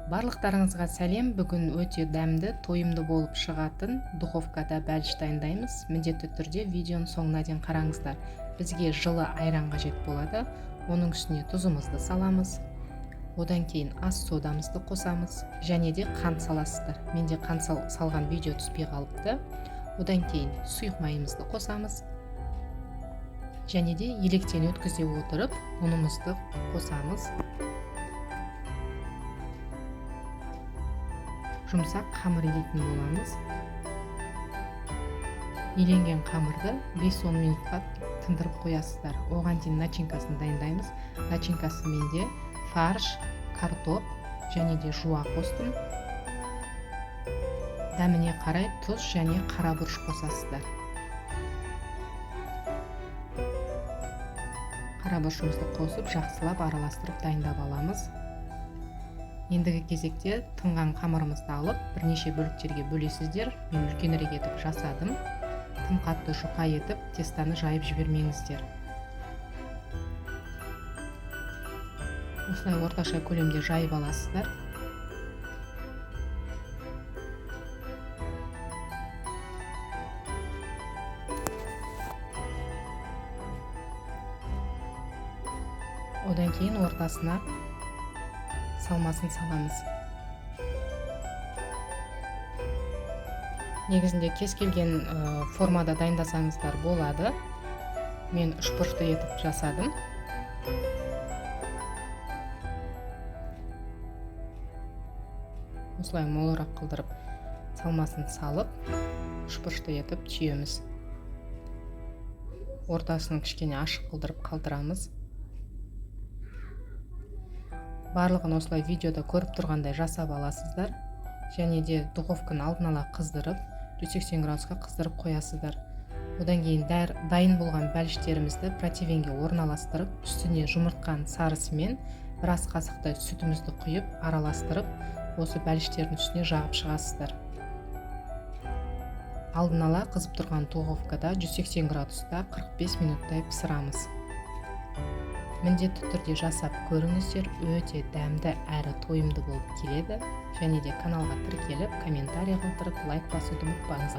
Барлықтарыңызға сәлем. Бүгін өте дәмді, тойымды болып шығатын духовкада бәліш дайындаймыз. Міндетті түрде видеоның соңына дейін қараңыздар. Бізге жылы айран қажет болады. Оның үстіне тұзымызды саламыз. Одан кейін ас содамызды қосамыз. Және де қант саласыздар. Менде қант салған видео түспей қалыпты. Одан кейін сұйық майымызды қосамыз. Және де електен өткізе отырып, ұнымызды қосамыз. Жұмсақ қамыр елейтін боламыз. Еленген қамырды 5-10 минутқа тындырып қоясыздар. Оған дейін начинкасын дайындаймыз. Начинкасы менде фарш, картоп және де жуа қостым. Дәміне қарай тұз және қара бұрыш қосасыздар. Қара бұрышымызды қосып, жақсылап араластырып дайындап аламыз. Ендігі кезекте тынған қамырымызды алып, бірнеше бөліктерге бөлесіздер. Мен үлкенірек етіп жасадым. Тым қатты жұқа етіп, тестаны жайып жібермеңіздер. Осылай орташа көлемде жайып аласыздар. Одан кейін ортасына салмасын саламыз. Негізінде кез келген формада дайындасаңыздар болады. Мен үшбұрышты етіп жасадым. Осылай молырақ қылдырып, салмасын салып, үшбұрышты етіп түйеміз. Ортасын кішкене ашық қылдырып қалдырамыз. Барлығын осылай видеода көріп тұрғандай жасап аласыздар. Және де духовканы алдын ала қыздырып, 180 градусқа қыздырып қоясыздар. Одан кейін дайын болған бәліштерімізді противенге орналастырып, үстіне жұмыртқаның сарысымен бір ас қасықтай сүтімізді құйып, араластырып, осы бәліштердің үстіне жағып шығасыздар. Алдын ала қызып тұрған духовкада 180 градуста 45 минуттай пісірамыз. Міндетті түрде жасап көріңіздер, өте дәмді әрі тойымды болып келеді. Және де каналға тіркеліп, комментарий қалдырып, лайк басуды ұмытпаңыз.